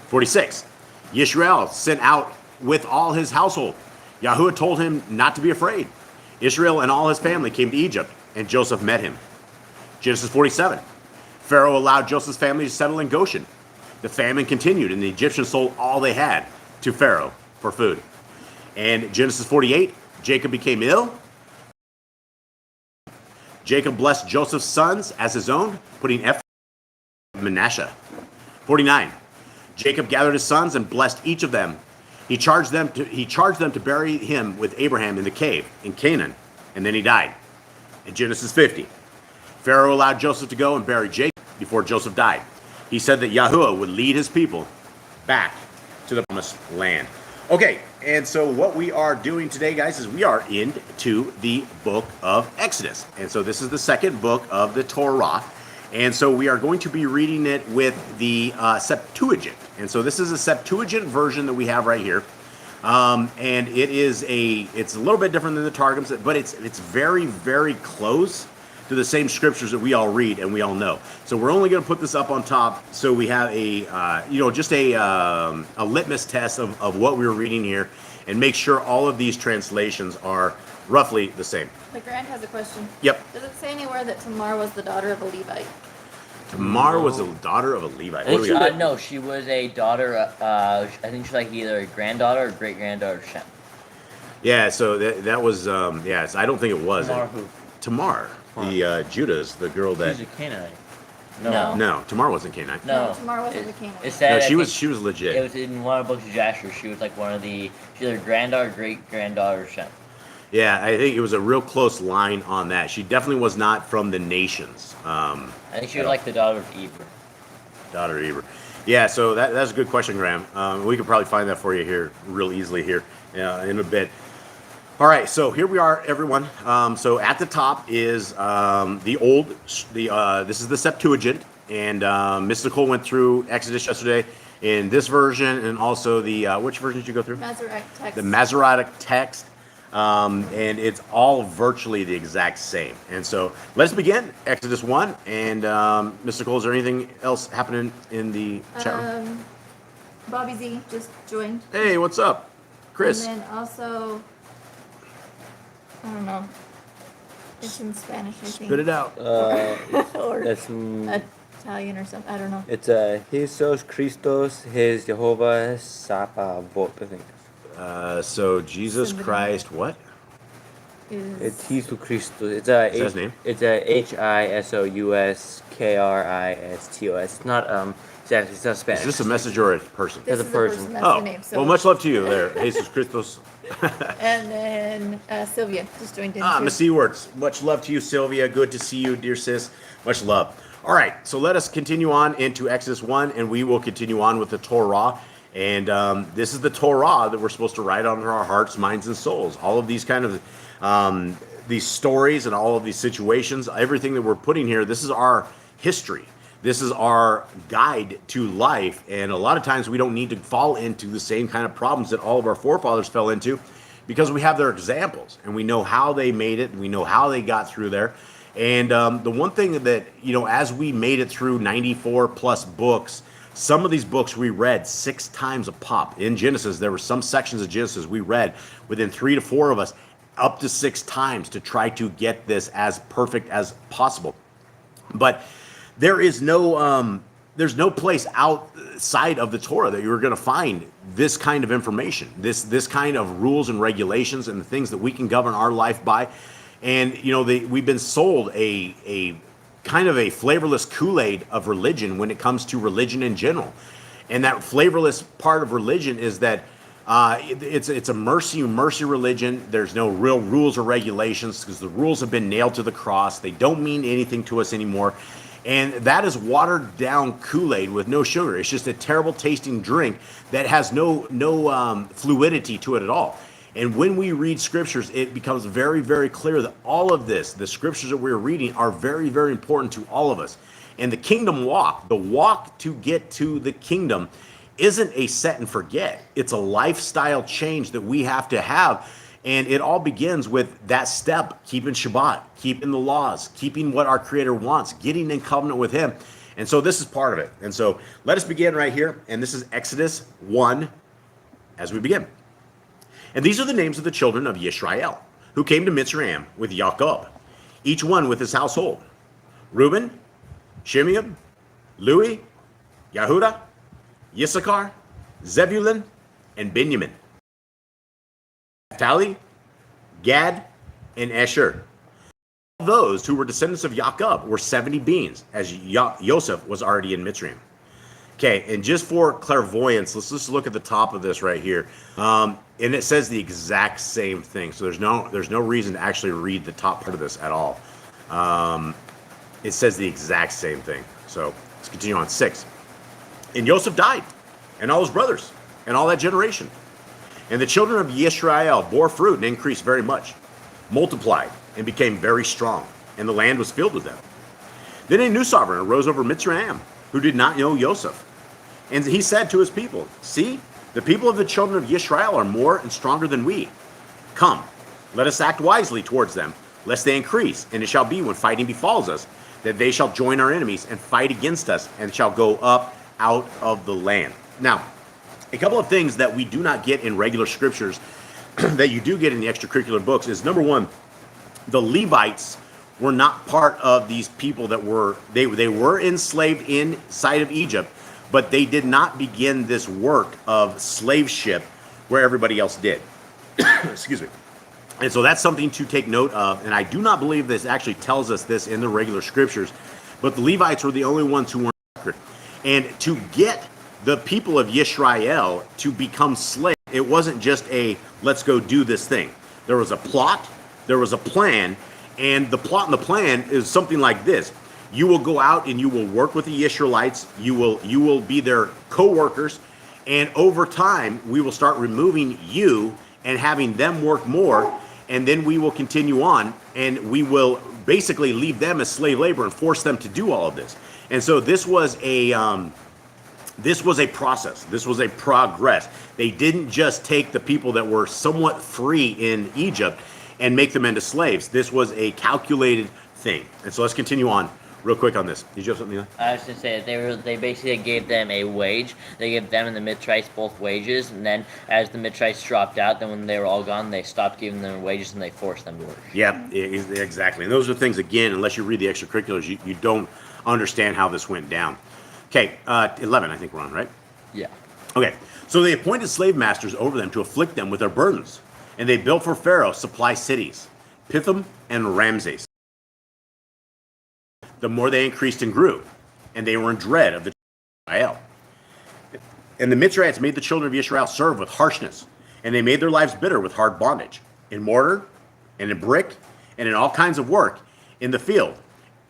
46. Yisrael sent out with all his household. Yahuwah told him not to be afraid. Israel and all his family came to Egypt, and Joseph met him. Genesis 47. Pharaoh allowed Joseph's family to settle in Goshen. The famine continued, and the Egyptians sold all they had to Pharaoh for food. And Genesis 48, Jacob became ill. Jacob blessed Joseph's sons as his own, putting Ephraim and Manasseh. 49. Jacob gathered his sons and blessed each of them. He charged them to bury him with Abraham in the cave in Canaan, and then he died. In Genesis 50, Pharaoh allowed Joseph to go and bury Jacob before Joseph died. He said that Yahuwah would lead his people back to the promised land. Okay, and so what we are doing today, guys, is we are into the book of Exodus. And so this is the second book of the Torah. And so we are going to be reading it with the Septuagint. And so this is a Septuagint version that we have right here. And it's a little bit different than the Targums, but it's very, very close to the same scriptures that we all read and we all know. So we're only going to put this up on top so we have just a litmus test of what we're reading here and make sure all of these translations are roughly the same. But Grant has a question. Yep. Does it say anywhere that Tamar was the daughter of a Levite? Tamar was the daughter of a Levite. What do we got? No, she was a daughter. I think she's like either a granddaughter or great granddaughter of Shem. Yeah, so that was so I don't think it was Tamar who? Tamar. The Judah's the girl that. She's a Canaanite. No, Tamar wasn't Canaanite. No, Tamar wasn't the Canaanite. It said, No, she was legit. It was in one of the books of Jasher. She was like one of the. She's either granddaughter, great granddaughter of Shem. Yeah, I think it was a real close line on that. She definitely was not from the nations. I think she was like the daughter of Eber. Daughter of Eber. Yeah, so that's a good question, Graham. We could probably find that for you here real easily here in a bit. All right, so here we are, everyone. So at the top is this is the Septuagint, and Miss Nicole went through Exodus yesterday in this version, and also the which version did you go through? Masoretic text. The Masoretic text. And it's all virtually the exact same. And so let's begin Exodus 1. And Mr. Cole, is there anything else happening in the chat room? Bobby Z just joined. Hey, what's up? Chris. And then also, I don't know. It's in Spanish, I think. Spit it out. Or That's Italian or something. I don't know. it's Jesus Christos, his Jehovah Sabaoth, I think. So Jesus Somebody- Christ, what? It's is Jesus Christos. Is that his name? It's a HISOUSKRISTOS. It's not exactly. It's not Spanish. Is this a message or a person? this As a is a person. person. That's Oh, the name. So well, much love to you there, Jesus Christos. and then Sylvia just joined in. too. Missy Works. Much love to you, Sylvia. Good to see you, dear sis. Much love. All right, so let us continue on into Exodus 1, and we will continue on with the Torah. And this is the Torah that we're supposed to write on our hearts, minds, and souls. All of these kind of these stories and all of these situations, everything that we're putting here, this is our history. This is our guide to life. And a lot of times we don't need to fall into the same kind of problems that all of our forefathers fell into, because we have their examples and we know how they made it and we know how they got through there. And the one thing that, as we made it through 94 plus books, some of these books we read 6 times a pop. In Genesis, there were some sections of Genesis we read within 3 to 4 of us up to 6 times to try to get this as perfect as possible. But there is there's no place outside of the Torah that you're going to find this kind of information, this kind of rules and regulations and the things that we can govern our life by. And we've been sold a kind of a flavorless Kool-Aid of religion when it comes to religion in general. And that flavorless part of religion is that it's a mercy religion. There's no real rules or regulations because the rules have been nailed to the cross. They don't mean anything to us anymore. And that is watered down Kool-Aid with no sugar. It's just a terrible tasting drink that has no fluidity to it at all. And when we read scriptures, it becomes very, very clear that all of this, the scriptures that we're reading, are very, very important to all of us. And the kingdom walk, the walk to get to the kingdom, isn't a set and forget. It's a lifestyle change that we have to have. And it all begins with that step, keeping Shabbat, keeping the laws, keeping what our Creator wants, getting in covenant with Him. And so this is part of it. And so let us begin right here. And this is Exodus 1 as we begin. And these are the names of the children of Yisrael, who came to Mitzrayim with Yaakov, each one with his household: Reuben, Shimeon, Lewi, Yehuda, Yissachar, Zebulun, and Benjamin. Naphtali, Gad, and Asher. Those who were descendants of Yaakov were 70 beings, as Joseph was already in Mitzrayim. Okay, and just for clairvoyance, let's just look at the top of this right here. And it says the exact same thing. So there's no reason to actually read the top part of this at all. It says the exact same thing. So let's continue on. 6. And Joseph died, and all his brothers, and all that generation. And the children of Yisrael bore fruit and increased very much, multiplied, and became very strong, and the land was filled with them. Then a new sovereign arose over Mitzrayim, who did not know Joseph. And he said to his people, "See, the people of the children of Yisrael are more and stronger than we. Come, let us act wisely towards them, lest they increase. And it shall be when fighting befalls us, that they shall join our enemies and fight against us, and shall go up out of the land." Now, a couple of things that we do not get in regular scriptures that you do get in the extracurricular books is, number one, the Levites were not part of these people that were, they were enslaved inside of Egypt, but they did not begin this work of slave ship where everybody else did. Excuse me. And so that's something to take note of. And I do not believe this actually tells us this in the regular scriptures, but the Levites were the only ones who weren't record. And to get the people of Yisrael to become slaves, it wasn't just a, let's go do this thing. There was a plot, there was a plan, and the plot and the plan is something like this. You will go out and you will work with the Israelites. You will be their co-workers. And over time, we will start removing you and having them work more. And then we will continue on, and we will basically leave them as slave labor and force them to do all of this. And so this was a process. This was a progress. They didn't just take the people that were somewhat free in Egypt and make them into slaves. This was a calculated thing. And so let's continue on real quick on this. Did you have something, Eli? I was going to say, they basically gave them a wage. They gave them and the Mitzrites both wages, and then as the Mitzrites dropped out, then when they were all gone, they stopped giving them wages and they forced them to work. Yeah, exactly. And those are things, again, unless you read the extracurriculars, you don't understand how this went down. Okay, 11 I think we're on, right? Yeah. Okay, so they appointed slave masters over them to afflict them with their burdens. And they built for Pharaoh supply cities, Pithom and Ramses. The more they increased and grew, and they were in dread of the children of Israel. And the Mitzrayites made the children of Israel serve with harshness, and they made their lives bitter with hard bondage, in mortar, and in brick, and in all kinds of work in the field,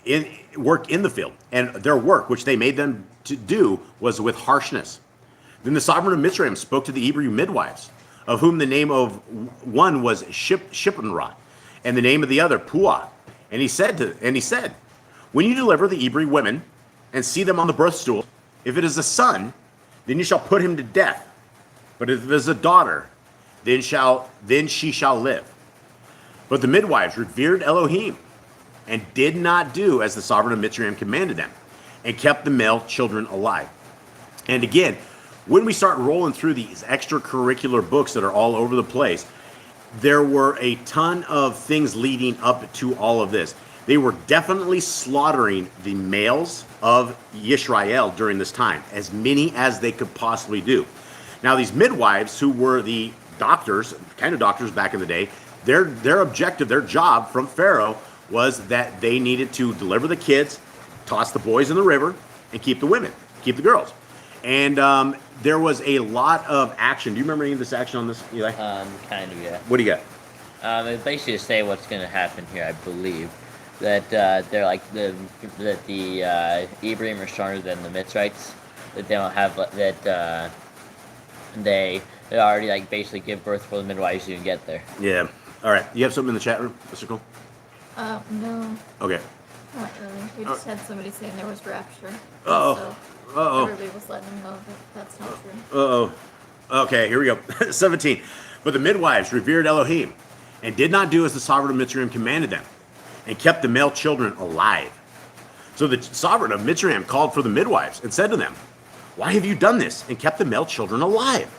in the field. And their work, which they made them to do, was with harshness. Then the sovereign of Mitzrayim spoke to the Hebrew midwives, of whom the name of one was Shippenrah, and the name of the other Puah. And he said, when you deliver the Hebrew women and see them on the birth stool, if it is a son, then you shall put him to death. But if it is a daughter, then she shall live. But the midwives revered Elohim and did not do as the sovereign of Mitzrayim commanded them, and kept the male children alive. And again, when we start rolling through these extracurricular books that are all over the place, there were a ton of things leading up to all of this. They were definitely slaughtering the males of Yisrael during this time, as many as they could possibly do. Now, these midwives, who were the doctors, kind of doctors back in the day, their objective, their job from Pharaoh was that they needed to deliver the kids, toss the boys in the river, and keep the women, keep the girls. And there was a lot of action. Do you remember any of this action on this, Eli? Kind of, yeah. What do you got? It basically to say what's going to happen here, I believe. That they're like the Ephraim are stronger than the Mitzrites. That they don't have that they already like basically give birth before the midwives even get there. Yeah. All right. You have something in the chat room, Mr. Cole? No, Okay. not really. We just had somebody saying there was rapture. Uh-oh. So Uh-oh. everybody was letting them know that that's not true. Uh-oh. Okay, here we go. 17. But the midwives revered Elohim and did not do as the sovereign of Mitzrayim commanded them, and kept the male children alive. So the sovereign of Mitzrayim called for the midwives and said to them, why have you done this and kept the male children alive?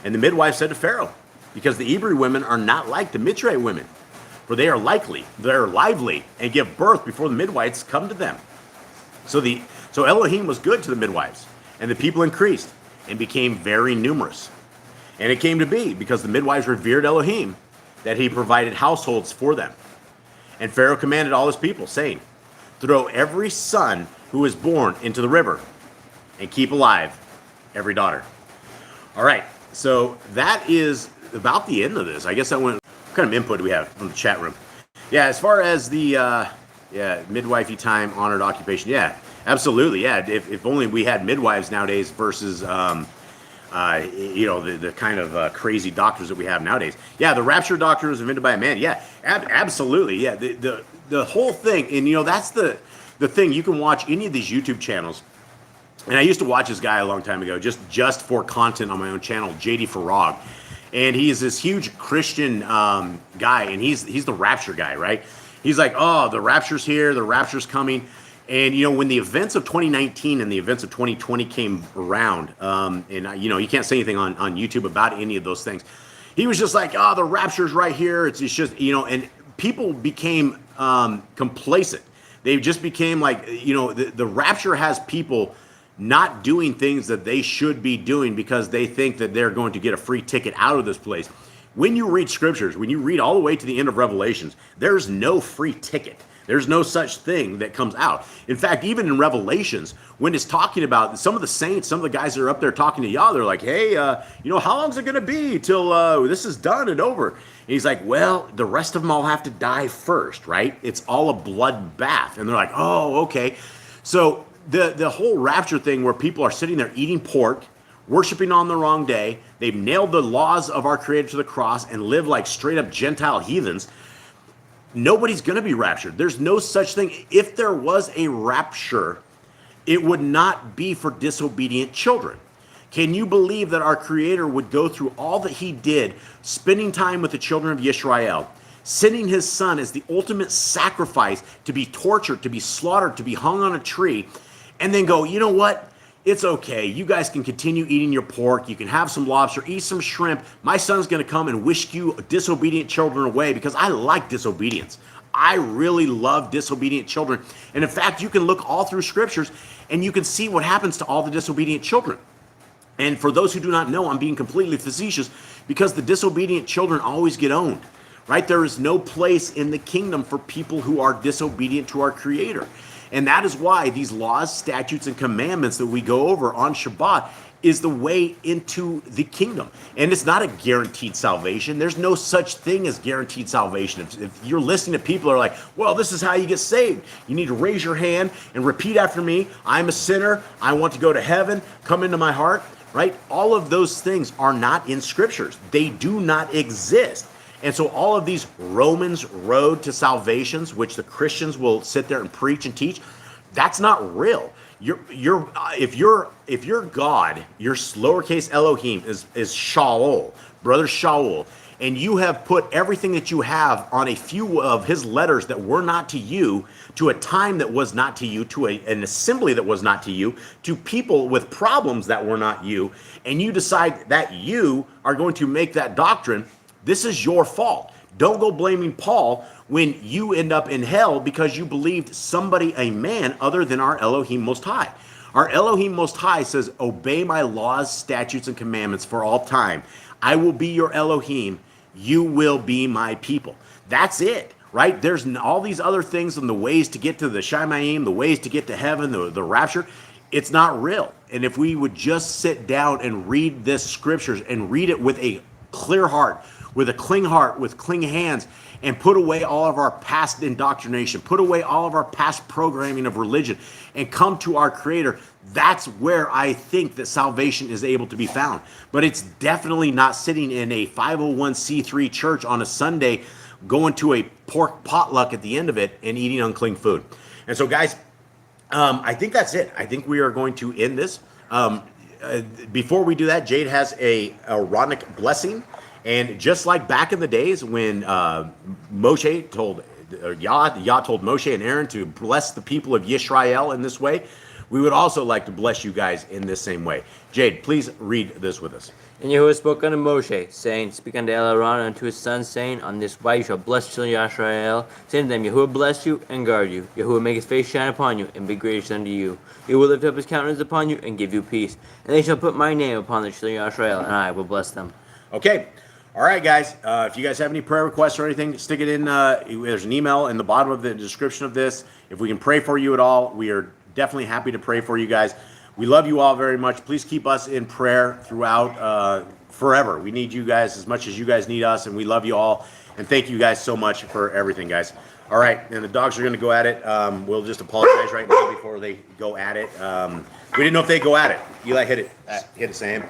And the midwives said to Pharaoh, because the Hebrew women are not like the Mitzrayim women, for they are lively, and give birth before the midwives come to them. So Elohim was good to the midwives, and the people increased and became very numerous. And it came to be, because the midwives revered Elohim, that he provided households for them. And Pharaoh commanded all his people, saying, throw every son who is born into the river, and keep alive every daughter. All right, so that is about the end of this. I guess that went. What kind of input do we have from the chat room? Yeah, as far as the midwifey time, honored occupation, yeah, absolutely, yeah. If only we had midwives nowadays versus the kind of crazy doctors that we have nowadays. Yeah, the rapture doctrine was invented by a man. Yeah, absolutely. Yeah, the whole thing, and that's the thing. You can watch any of these YouTube channels, and I used to watch this guy a long time ago, just for content on my own channel, JD Farag, and he is this huge Christian guy, and he's the rapture guy, right? He's like, oh, the rapture's here, the rapture's coming. And, when the events of 2019 and the events of 2020 came around, and, you can't say anything on YouTube about any of those things. He was just like, oh, the rapture's right here. It's just, and people became complacent. They just became like, the rapture has people not doing things that they should be doing because they think that they're going to get a free ticket out of this place. When you read scriptures, when you read all the way to the end of Revelations, there's no free ticket. There's no such thing that comes out. In fact, even in Revelations, when it's talking about some of the saints, some of the guys that are up there talking to Yah, they're like, hey, how long is it going to be till this is done and over? And he's like, well, the rest of them all have to die first, right? It's all a bloodbath. And they're like, oh, okay. So the whole rapture thing where people are sitting there eating pork, worshiping on the wrong day, they've nailed the laws of our Creator to the cross and live like straight up Gentile heathens. Nobody's going to be raptured. There's no such thing. If there was a rapture, it would not be for disobedient children. Can you believe that our Creator would go through all that he did, spending time with the children of Yisrael, sending his son as the ultimate sacrifice to be tortured, to be slaughtered, to be hung on a tree, and then go, you know what? It's okay. You guys can continue eating your pork. You can have some lobster, eat some shrimp. My son's going to come and whisk you disobedient children away because I like disobedience. I really love disobedient children. And in fact, you can look all through scriptures and you can see what happens to all the disobedient children. And for those who do not know, I'm being completely facetious because the disobedient children always get owned, right? There is no place in the kingdom for people who are disobedient to our Creator. And that is why these laws, statutes, and commandments that we go over on Shabbat is the way into the kingdom. And it's not a guaranteed salvation. There's no such thing as guaranteed salvation. If you're listening to people who are like, well, this is how you get saved. You need to raise your hand and repeat after me. I'm a sinner. I want to go to heaven. Come into my heart, right? All of those things are not in scriptures. They do not exist. And so all of these Romans road to salvations, which the Christians will sit there and preach and teach, that's not real. If your God, your lowercase Elohim is Shaul, brother Shaul, and you have put everything that you have on a few of his letters that were not to you, to a time that was not to you, to an assembly that was not to you, to people with problems that were not you, and you decide that you are going to make that doctrine, this is your fault. Don't go blaming Paul when you end up in hell because you believed somebody, a man, other than our Elohim Most High. Our Elohim Most High says, obey my laws, statutes, and commandments for all time. I will be your Elohim. You will be my people. That's it, right? There's all these other things and the ways to get to the Shamayim, the ways to get to heaven, the rapture. It's not real. And if we would just sit down and read this scriptures and read it with a clear heart, with a clean heart, with clean hands, and put away all of our past indoctrination, put away all of our past programming of religion, and come to our Creator, that's where I think that salvation is able to be found. But it's definitely not sitting in a 501c3 church on a Sunday, going to a pork potluck at the end of it and eating unclean food. And so, guys, I think that's it. I think we are going to end this. Before we do that, Jade has a Aaronic blessing. And just like back in the days when Moshe told, Yah told Moshe and Aaron to bless the people of Yisrael in this way, we would also like to bless you guys in this same way. Jade, please read this with us. And Yahuwah spoke unto Moshe, saying, Speak unto Aaron and unto his sons, saying, On this wise you shall bless children of Israel, saying to them, Yahuwah bless you and guard you. Yahuwah make his face shine upon you and be gracious unto you. Yahuwah lift up his countenance upon you and give you peace. And they shall put my name upon the children of Israel, and I will bless them. Okay. All right, guys. If you guys have any prayer requests or anything, stick it in. There's an email in the bottom of the description of this. If we can pray for you at all, we are definitely happy to pray for you guys. We love you all very much. Please keep us in prayer throughout forever. We need you guys as much as you guys need us, and we love you all. And thank you guys so much for everything, guys. All right, and the dogs are going to go at it. We'll just apologize right now before they go at it. We didn't know if they'd go at it. Eli, hit it. Hit it, Sam.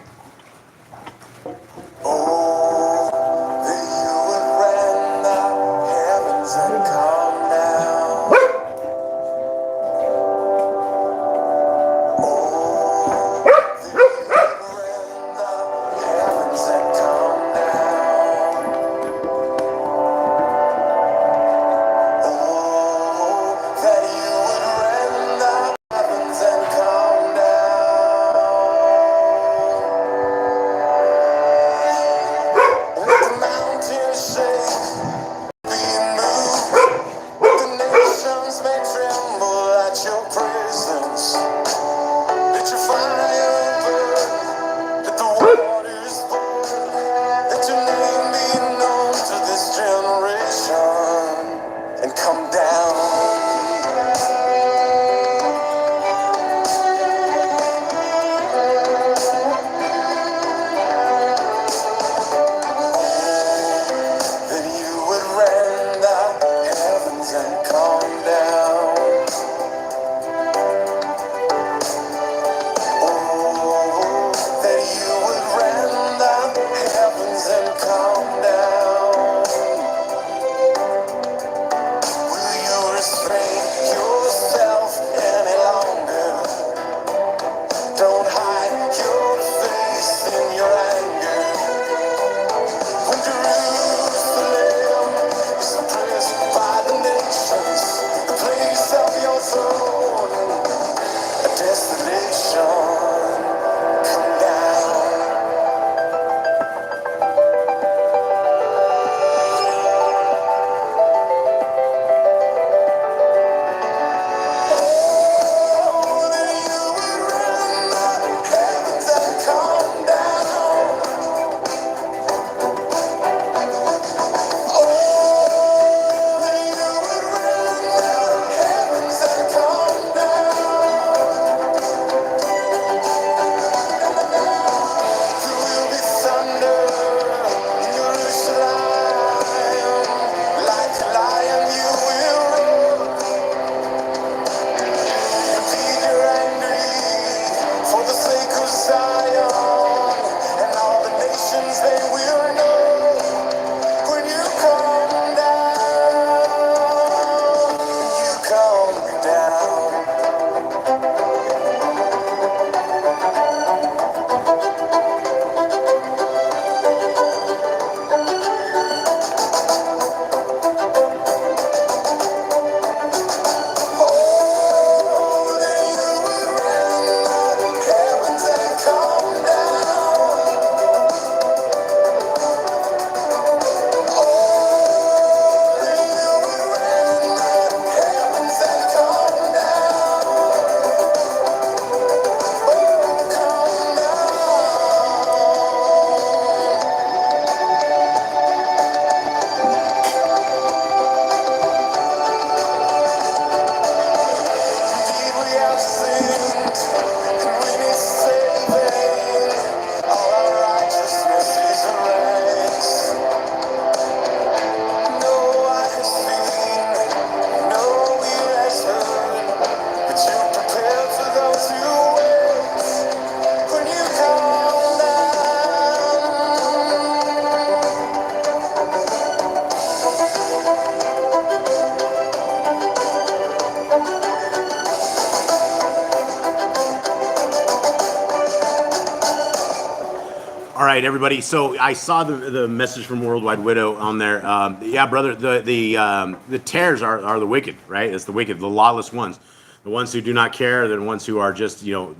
right, everybody. So I saw the message from Worldwide Widow on there. Yeah, brother, the tares are the wicked, right? It's the wicked, the lawless ones, the ones who do not care, the ones who are just, you know,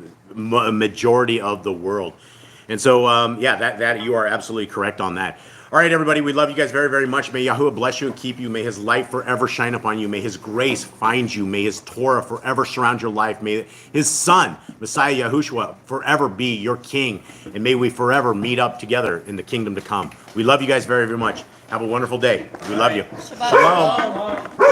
a majority of the world. And so, yeah, that you are absolutely correct on that. All right, everybody, we love you guys very, very much. May Yahuwah bless you and keep you. May his light forever shine upon you. May his grace find you. May his Torah forever surround your life. May his son, Messiah Yahushua, forever be your king. And may we forever meet up together in the kingdom to come. We love you guys very, very much. Have a wonderful day. We love you. Shabbat Shalom.